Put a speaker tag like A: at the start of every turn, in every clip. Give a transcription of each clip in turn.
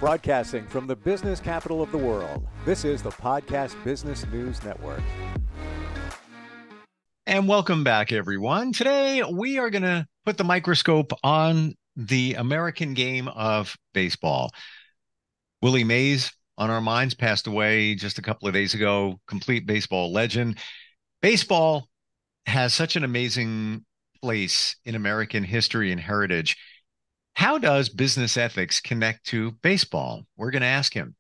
A: Broadcasting from the business capital of the world, this is the Podcast Business News Network.
B: And welcome back, everyone. Today, we are going to put the microscope on the American game of baseball. Willie Mays, on our minds, passed away just a couple of days ago, complete baseball legend. Baseball has such an amazing place in American history and heritage. How does business ethics connect to baseball? We're going to ask him.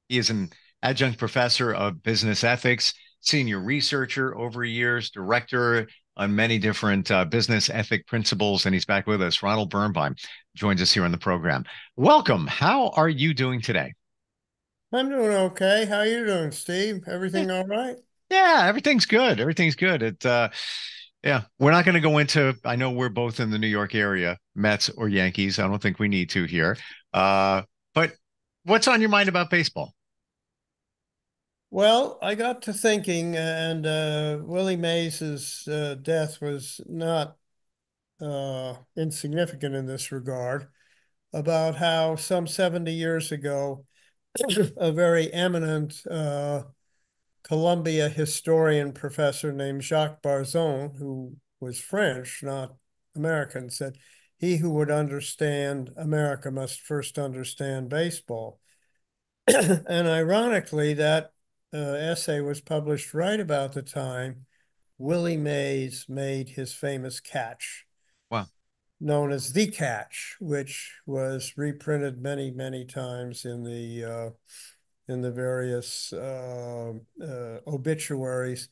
B: He is an adjunct professor of business ethics, senior researcher over years, director on many different business ethic principles, and he's back with us. Ronald Berenbeim joins us here on the program. Welcome. How are you doing today?
C: I'm doing okay. How you doing, Steve? Everything all right?
B: Yeah, everything's good. Everything's good. Yeah, we're not going to go into, I know we're both in the New York area, Mets or Yankees. I don't think we need to here. But what's on your mind about baseball?
C: Well, I got to thinking, and Willie Mays's death was not insignificant in this regard, about how some 70 years ago, a very eminent Columbia historian professor named Jacques Barzon, who was French, not American, said, "He who would understand America must first understand baseball." And ironically, that essay was published right about the time Willie Mays made his famous catch,
B: Wow.
C: known as The Catch, which was reprinted many, many times in the various obituaries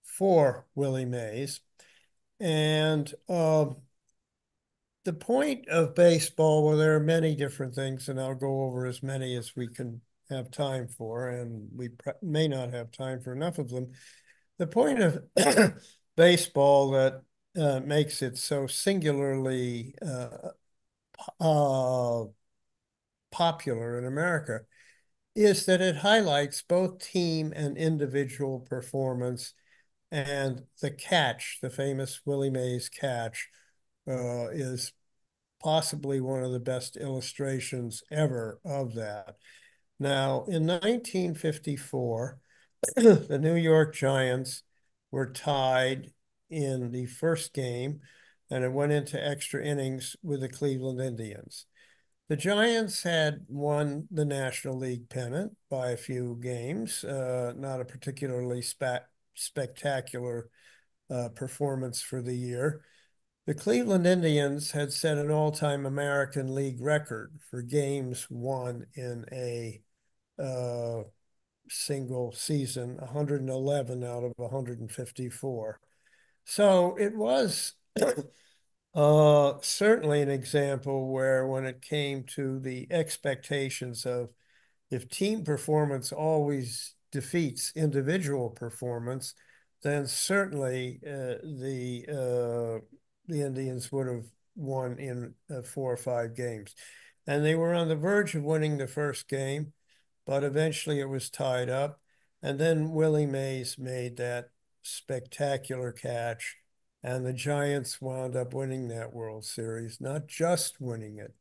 C: for Willie Mays. And the point of baseball, well, there are many different things, and I'll go over as many as we can have time for, and we may not have time for enough of them. The point of baseball that makes it so singularly popular in America is that it highlights both team and individual performance. And the catch, the famous Willie Mays catch, is possibly one of the best illustrations ever of that. Now, in 1954, the New York Giants were tied in the first game, and it went into extra innings with the Cleveland Indians. The Giants had won the National League pennant by a few games, not a particularly spectacular performance for the year. The Cleveland Indians had set an all-time American League record for games won in a single season, 111 out of 154. So it was certainly an example where when it came to the expectations of if team performance always defeats individual performance, then certainly the Indians would have won in 4 or 5 games. And they were on the verge of winning the first game, but eventually it was tied up. And then Willie Mays made that spectacular catch, and the Giants wound up winning that World Series, not just winning it,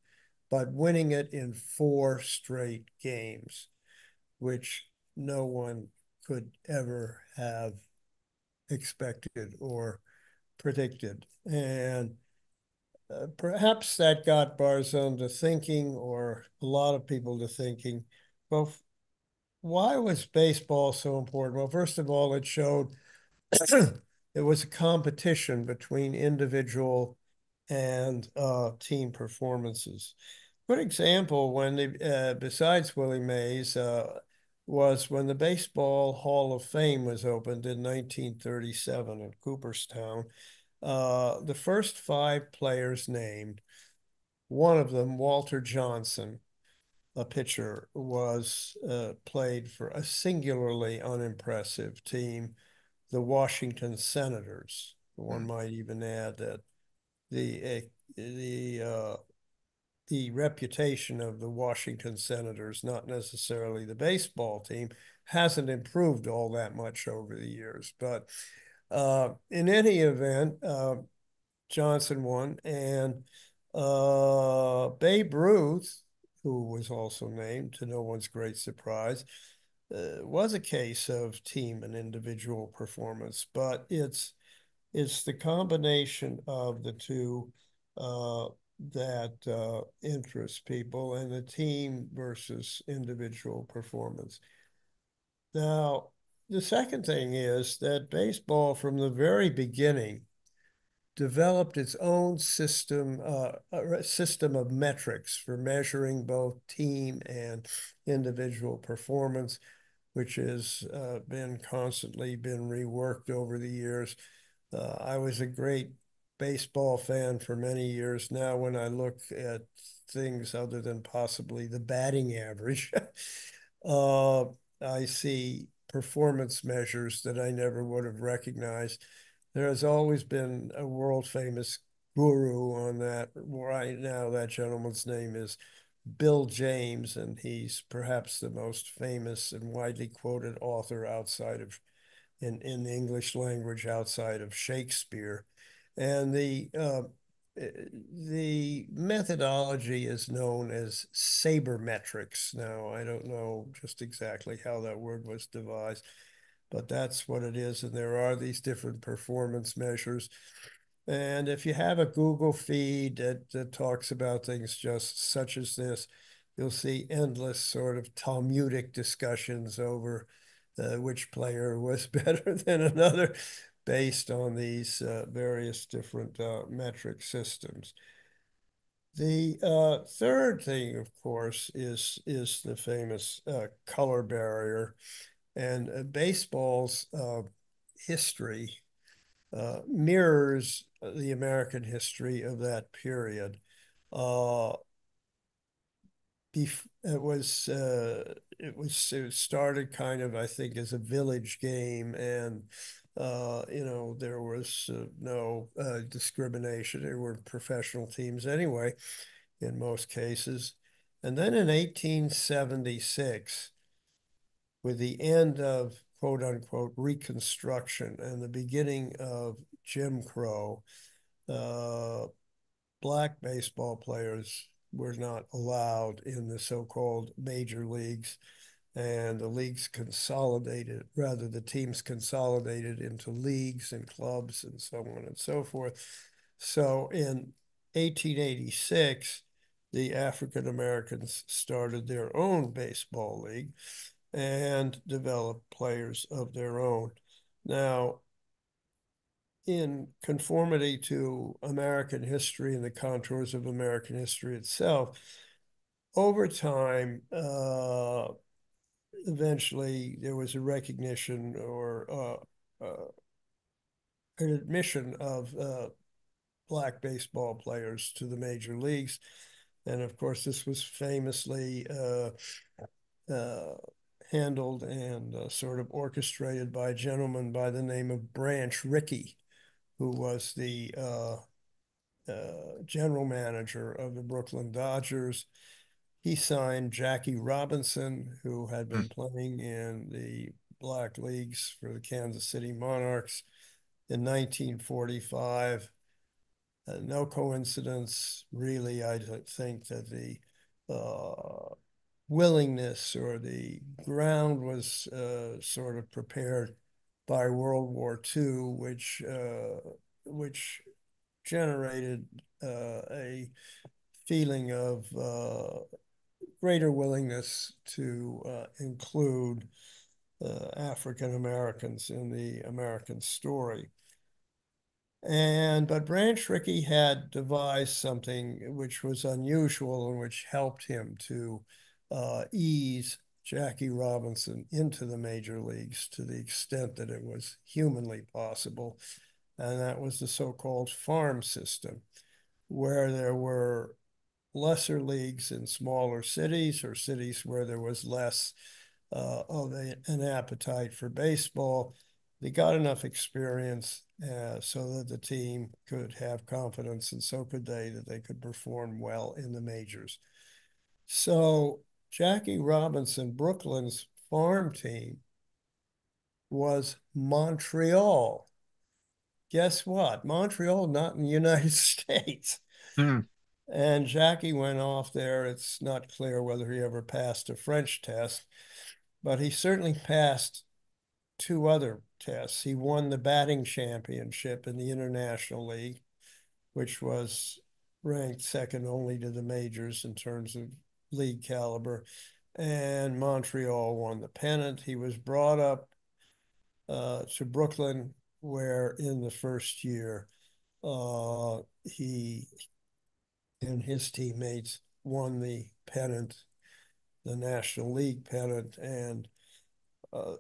C: but winning it in 4 straight games, which no one could ever have expected or predicted. And perhaps that got Barzone to thinking, or a lot of people to thinking, well, why was baseball so important? Well, first of all, it showed it was a competition between individual and team performances. Good example when besides Willie Mays was when the Baseball Hall of Fame was opened in 1937 in Cooperstown. The first 5 players named, one of them, Walter Johnson, a pitcher, was played for a singularly unimpressive team, the Washington Senators. One might even add that the the reputation of the Washington Senators, not necessarily the baseball team, hasn't improved all that much over the years. But in any event, Johnson won, and Babe Ruth, who was also named to no one's great surprise, was a case of team and individual performance, but it's the combination of the two that interests people, and the team versus individual performance. Now, the second thing is that baseball, from the very beginning, developed its own a system of metrics for measuring both team and individual performance, which has been constantly been reworked over the years. I was a great baseball fan for many years. Now, when I look at things other than possibly the batting average, uh, I see performance measures that I never would have recognized. There has always been a world famous guru on that. Right now, that gentleman's name is Bill James, and he's perhaps the most famous and widely quoted author outside of in the English language outside of Shakespeare. And the methodology is known as sabermetrics. Now, I don't know just exactly how that word was devised, but that's what it is. And there are these different performance measures. And if you have a Google feed that talks about things just such as this, you'll see endless sort of Talmudic discussions over which player was better than another based on these various different metric systems. The third thing, of course, is the famous color barrier, and baseball's history mirrors the American history of that period. Uh, it started kind of, I think, as a village game, and there was no discrimination. There were professional teams anyway in most cases. And then in 1876, with the end of quote unquote Reconstruction and the beginning of Jim Crow, uh, black baseball players were not allowed in the so-called major leagues, and the leagues consolidated, rather the teams consolidated into leagues and clubs and so on and so forth. So in 1886, the African Americans started their own baseball league and developed players of their own. Now, in conformity to American history and the contours of American history itself, over time, eventually there was a recognition or an admission of black baseball players to the major leagues. And of course, this was famously uh, handled and sort of orchestrated by a gentleman by the name of Branch Rickey, who was the general manager of the Brooklyn Dodgers. He signed Jackie Robinson, who had been playing in the black leagues for the Kansas City Monarchs in 1945. No coincidence, really. I think that the willingness or the ground was sort of prepared by World War II, which generated a feeling of greater willingness to include African Americans in the American story. But Branch Rickey had devised something which was unusual and which helped him to ease Jackie Robinson into the major leagues to the extent that it was humanly possible. And that was the so-called farm system, where there were lesser leagues in smaller cities or cities where there was less of an appetite for baseball. They got enough experience so that the team could have confidence, and so could they, that they could perform well in the majors. So Jackie Robinson, Brooklyn's farm team, was Montreal. Guess what? Montreal, not in the United States.
B: Hmm.
C: And Jackie went off there. It's not clear whether he ever passed a French test, but he certainly passed two other tests. He won the batting championship in the International League, which was ranked second only to the majors in terms of league caliber. And Montreal won the pennant. He was brought up to Brooklyn, where in the first year he and his teammates won the pennant, the National League pennant. And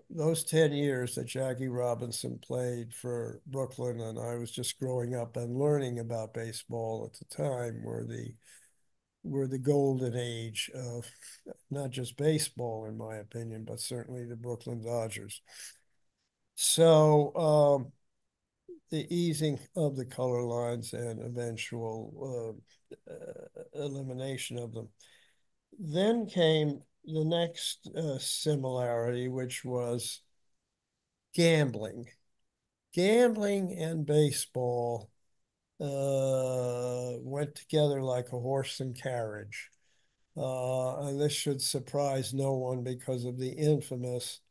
C: those 10 years that Jackie Robinson played for Brooklyn, and I was just growing up and learning about baseball at the time, were the golden age of not just baseball, in my opinion, but certainly the Brooklyn Dodgers. So the easing of the color lines and eventual elimination of them. Then came the next similarity, which was gambling. Gambling and baseball went together like a horse and carriage. And this should surprise no one because of the infamous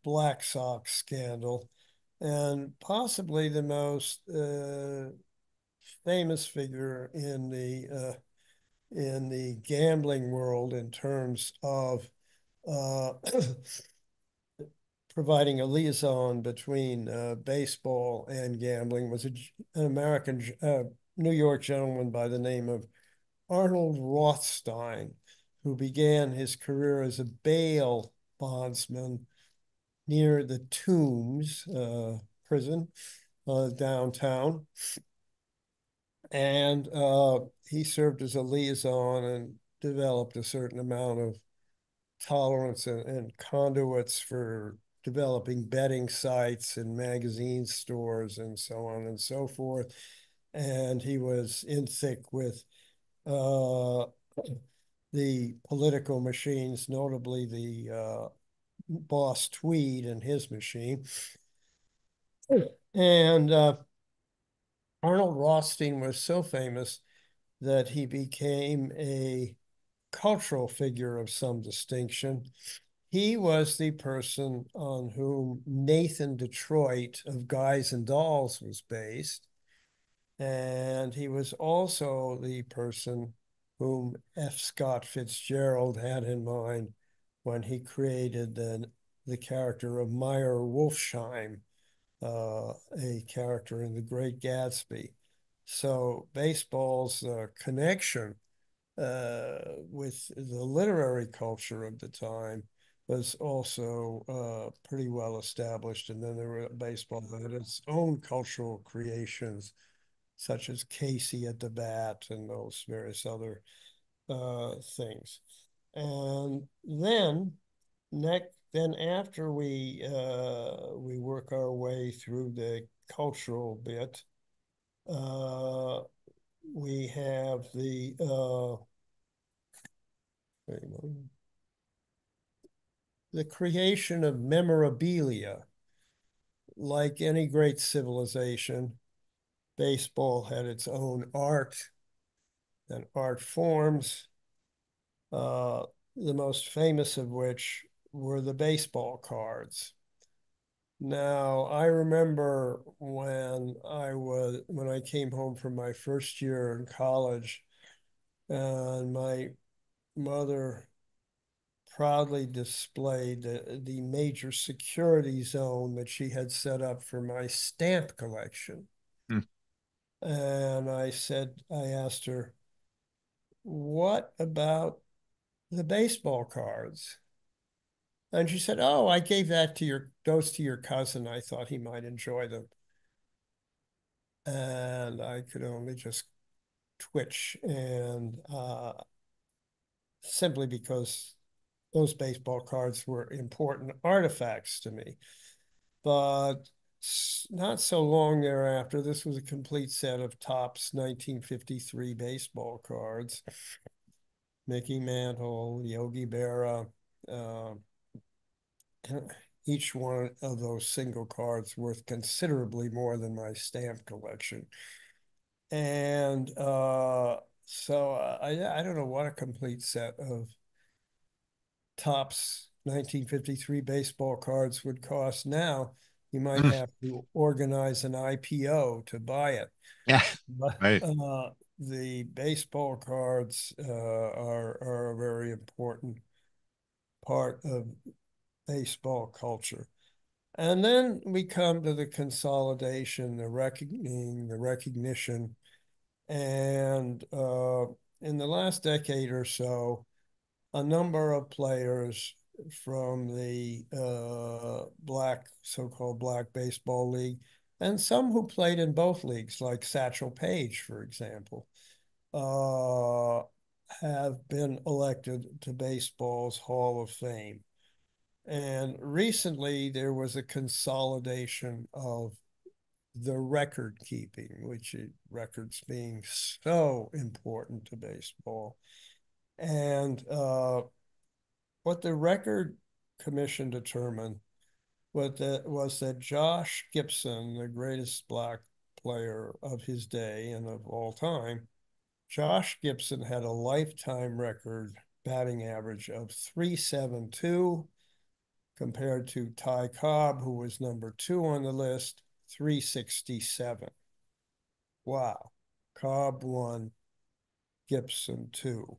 C: Black Sox scandal, and possibly the most famous figure in the gambling world in terms of providing a liaison between baseball and gambling was an American New York gentleman by the name of Arnold Rothstein, who began his career as a bail bondsman near the Tombs prison downtown. And he served as a liaison and developed a certain amount of tolerance and conduits for developing betting sites and magazine stores and so on and so forth. And he was in thick with the political machines, notably the boss Tweed and his machine. And Arnold Rothstein was so famous that he became a cultural figure of some distinction. He was the person on whom Nathan Detroit of Guys and Dolls was based. And he was also the person whom F. Scott Fitzgerald had in mind when he created the character of Meyer Wolfsheim, a character in The Great Gatsby. So baseball's connection with the literary culture of the time was also pretty well established. And then there were baseball that had its own cultural creations, such as Casey at the bat and those various other things. And then after we work our way through the cultural bit, we have the creation of memorabilia. Like any great civilization, baseball had its own art and art forms, the most famous of which were the baseball cards. Now, I remember when I came home from my first year in college, and my mother proudly displayed the major security zone that she had set up for my stamp collection.
B: Hmm.
C: And I asked her, what about the baseball cards? And she said, oh, I gave those to your cousin. I thought he might enjoy them. And I could only just twitch, and simply because those baseball cards were important artifacts to me. But not so long thereafter, this was a complete set of Topps 1953 baseball cards. Mickey Mantle, Yogi Berra, each one of those single cards worth considerably more than my stamp collection. And So I don't know what a complete set of Topps 1953 baseball cards would cost now. You might
B: Mm,
C: have to organize an IPO to buy it.
B: yeah,
C: But
B: right.
C: the baseball cards are a very important part of baseball culture. And then we come to the consolidation, the recognition, and in the last decade or so, a number of players from the so-called Black Baseball League, and some who played in both leagues, like Satchel Paige, for example, uh, have been elected to baseball's Hall of Fame. And recently, there was a consolidation of the record keeping, which records being so important to baseball. And what the record commission determined was that Josh Gibson, the greatest black player of his day and of all time, Josh Gibson had a lifetime record batting average of 372 compared to Ty Cobb, who was number 2 on the list, 367. Wow. Cobb won, Gibson 2.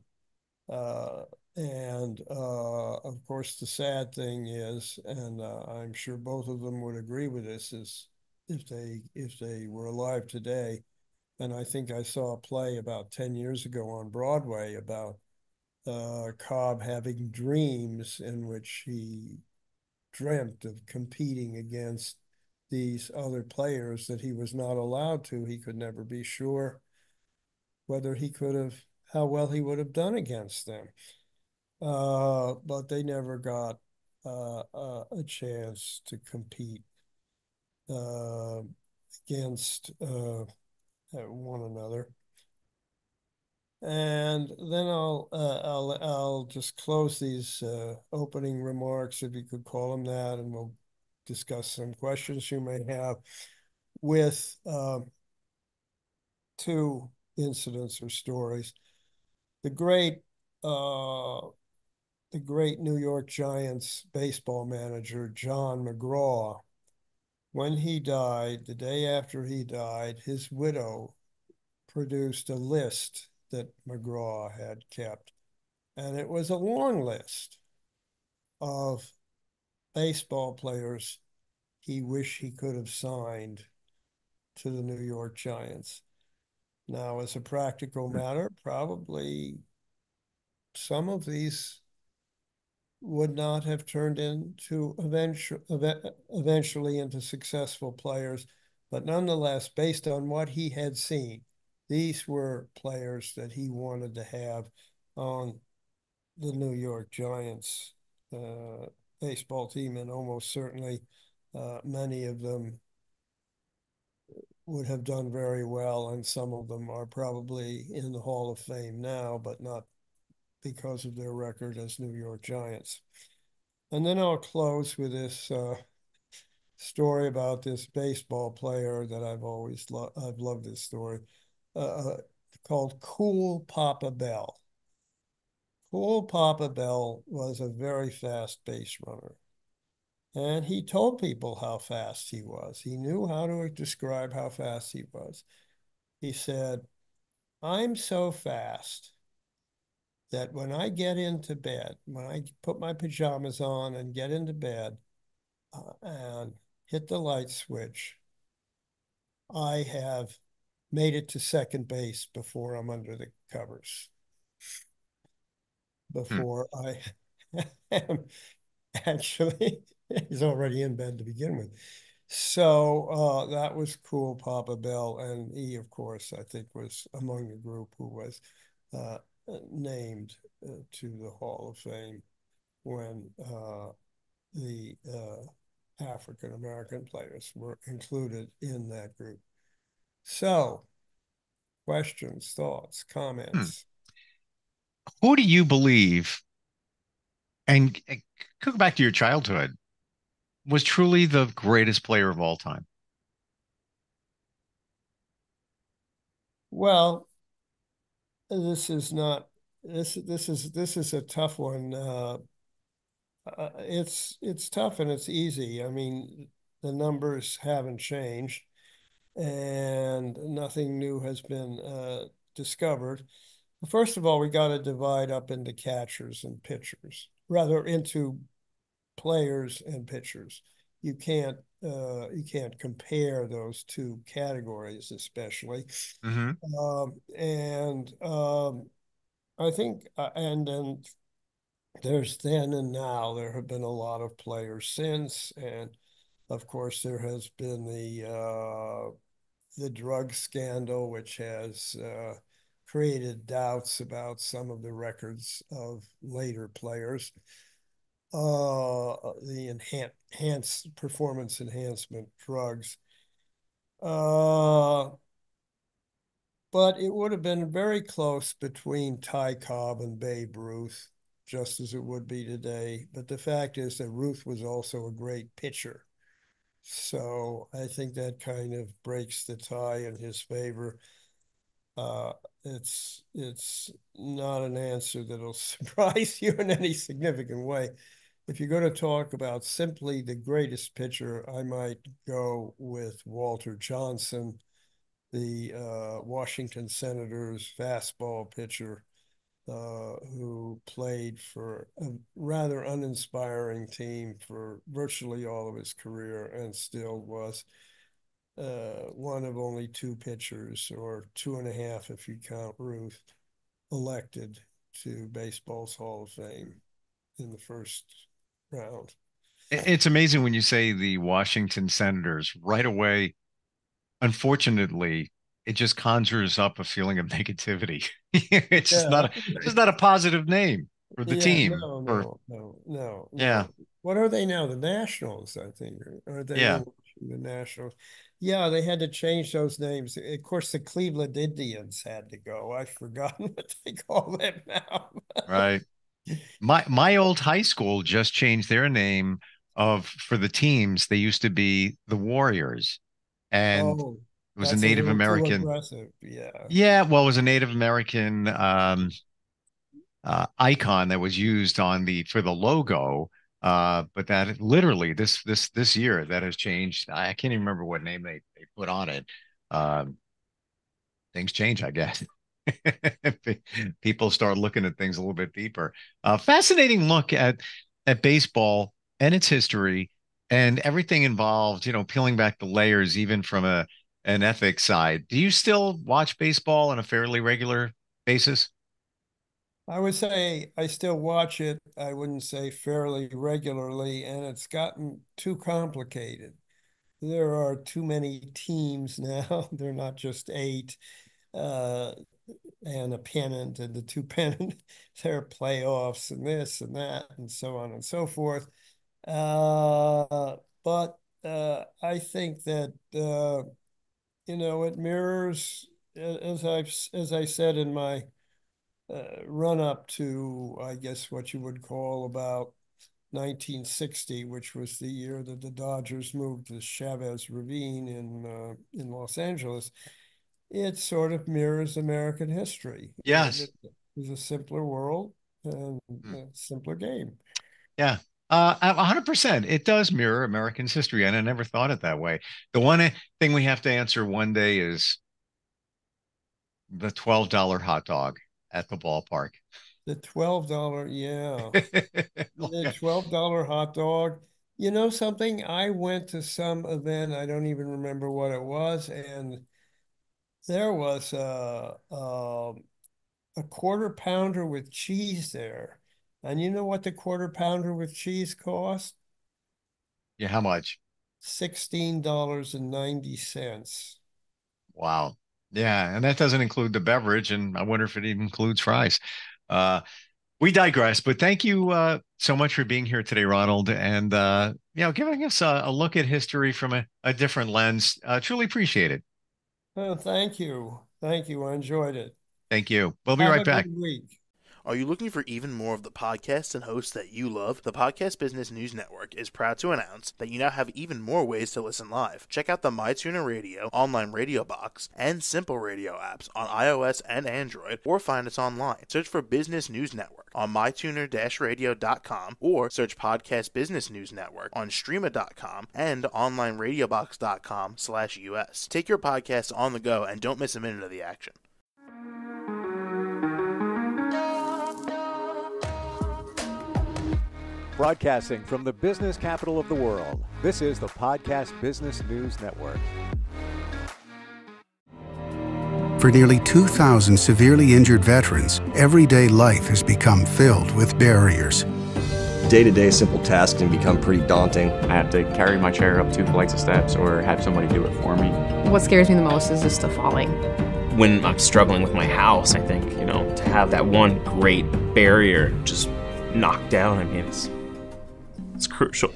C: Uh, and of course, the sad thing is, and I'm sure both of them would agree with this, is if they were alive today, and I think I saw a play about 10 years ago on Broadway about Cobb having dreams in which he dreamt of competing against these other players that he was not allowed to. He could never be sure whether he could have, how well he would have done against them. But they never got a chance to compete uh, against one another. And then I'll just close these opening remarks, if you could call them that, and we'll discuss some questions you may have with two incidents or stories. The great uh, the great New York Giants baseball manager, John McGraw, when he died, the day after he died, his widow produced a list that McGraw had kept. And it was a long list of baseball players he wished he could have signed to the New York Giants. Now, as a practical matter, probably some of these would not have turned into eventually into successful players. But nonetheless, based on what he had seen, these were players that he wanted to have on the New York Giants baseball team, and almost certainly many of them would have done very well, and some of them are probably in the Hall of Fame now, but not because of their record as New York Giants. And then I'll close with this story about this baseball player that I've loved this story, called Cool Papa Bell. Cool Papa Bell was a very fast base runner. And he told people how fast he was. He knew how to describe how fast he was. He said, I'm so fast that when I get into bed, when I put my pajamas on and get into bed and hit the light switch, I have made it to second base before I'm under the covers,
B: Hmm.
C: before I am actually, he's already in bed to begin with. So that was Cool Papa Bell. And he, of course, I think was among the group who was uh, named to the Hall of Fame when the African American players were included in that group. So, questions, thoughts,
B: Hmm.
C: comments?
B: Who do you believe, and go back to your childhood, was truly the greatest player of all time?
C: Well, this is not this is a tough one. It's tough and it's easy. I mean, the numbers haven't changed, and nothing new has been discovered. First of all, we got to divide up into catchers and pitchers, rather into players and pitchers. You can't compare those two categories, especially.
B: Hmm.
C: And I think, and then there's then and now. There have been a lot of players since, and of course there has been the drug scandal, which has created doubts about some of the records of later players. The enhanced performance enhancement drugs. Uh, but it would have been very close between Ty Cobb and Babe Ruth, just as it would be today. But the fact is that Ruth was also a great pitcher. So I think that kind of breaks the tie in his favor. Uh, it's not an answer that'll surprise you in any significant way. If you're going to talk about simply the greatest pitcher, I might go with Walter Johnson, the Washington Senators fastball pitcher, who played for a rather uninspiring team for virtually all of his career and still was one of only two pitchers, or two and a half if you count Ruth, elected to baseball's Hall of Fame in the first round.
B: It's amazing when you say the Washington Senators right away. Unfortunately, it just conjures up a feeling of negativity.
C: Yeah,
B: It's just not a positive name for the
C: yeah,
B: team.
C: no,
B: For
C: no, no, no,
B: yeah,
C: no. What are they now? The Nationals, I think, or are they
B: yeah,
C: in the Nationals? Yeah, they had to change those names. Of course, the Cleveland Indians had to go. I've forgotten what they call them now.
B: right. My old high school just changed their name of for the teams. They used to be the Warriors, and
C: Oh,
B: it was a
C: that's a
B: Native
C: little too
B: American.
C: aggressive. Yeah.
B: Yeah, well, it was a Native American icon that was used on the for the logo. But that literally this year that has changed. I can't even remember what name they put on it. Um, Things change, I guess. People start looking at things a little bit deeper. Fascinating look at baseball and its history and everything involved. You know, peeling back the layers, even from a an ethics side. Do you still watch baseball on a fairly regular basis?
C: I would say I still watch it. I wouldn't say fairly regularly, and it's gotten too complicated. There are too many teams now. They're not just eight, uh, and a pennant and the two pennant. There are playoffs and this and that and so on and so forth. But I think that it mirrors, as I said in my run up to, I guess, what you would call about 1960, which was the year that the Dodgers moved to Chavez Ravine in Los Angeles. It sort of mirrors American history, and
B: Yes.
C: it is a simpler world and
B: Hmm.
C: a simpler game.
B: Yeah. 100%. It does mirror American's history, and I never thought it that way. The one thing we have to answer one day is the $12 hot dog at the ballpark.
C: The $12, yeah, the
B: Okay.
C: $12 hot dog. You know something? I went to some event, I don't even remember what it was, and there was a quarter pounder with cheese there. And you know what the quarter pounder with cheese cost?
B: Yeah, how much?
C: $16.90.
B: Wow. Yeah, and that doesn't include the beverage, and I wonder if it even includes fries. Uh, we digress, but thank you so much for being here today, Ronald, and giving us a look at history from a different lens. Truly appreciate it.
C: Oh, thank you. Thank you. I enjoyed it.
B: Thank you. We'll be
C: Have
B: right
C: a
B: back.
C: good week.
D: Are you looking for even more of the podcasts and hosts that you love? The Podcast Business News Network is proud to announce that you now have even more ways to listen live. Check out the MyTuner Radio, online radio box, and Simple Radio apps on iOS and Android, or find us online. Search for Business News Network on mytuner-radio.com, or search Podcast Business News Network on streama.com and onlineradiobox.com/US. Take your podcast on the go and don't miss a minute of the action.
A: Broadcasting from the business capital of the world, this is the Podcast Business News Network.
E: For nearly 2,000 severely injured veterans, everyday life has become filled with barriers.
F: Day-to-day simple tasks can become pretty daunting.
G: I have to carry my chair up 2 flights of steps or have somebody do it for me.
H: What scares me the most is just the falling.
I: When I'm struggling with my house, I think, to have that one great barrier just knocked down, it's crucial.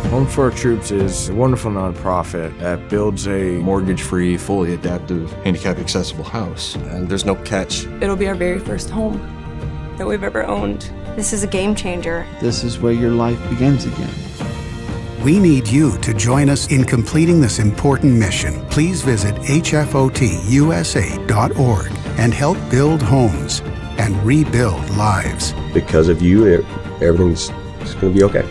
J: Home for Our Troops is a wonderful nonprofit that builds a
F: mortgage-free, fully adaptive, handicap-accessible house. And there's no catch.
K: It'll be our very first home that we've ever owned.
L: This is a game changer.
M: This is where your life begins again.
E: We need you to join us in completing this important mission. Please visit hfotusa.org and help build homes and rebuild lives.
F: Because of you, everything's going to be okay.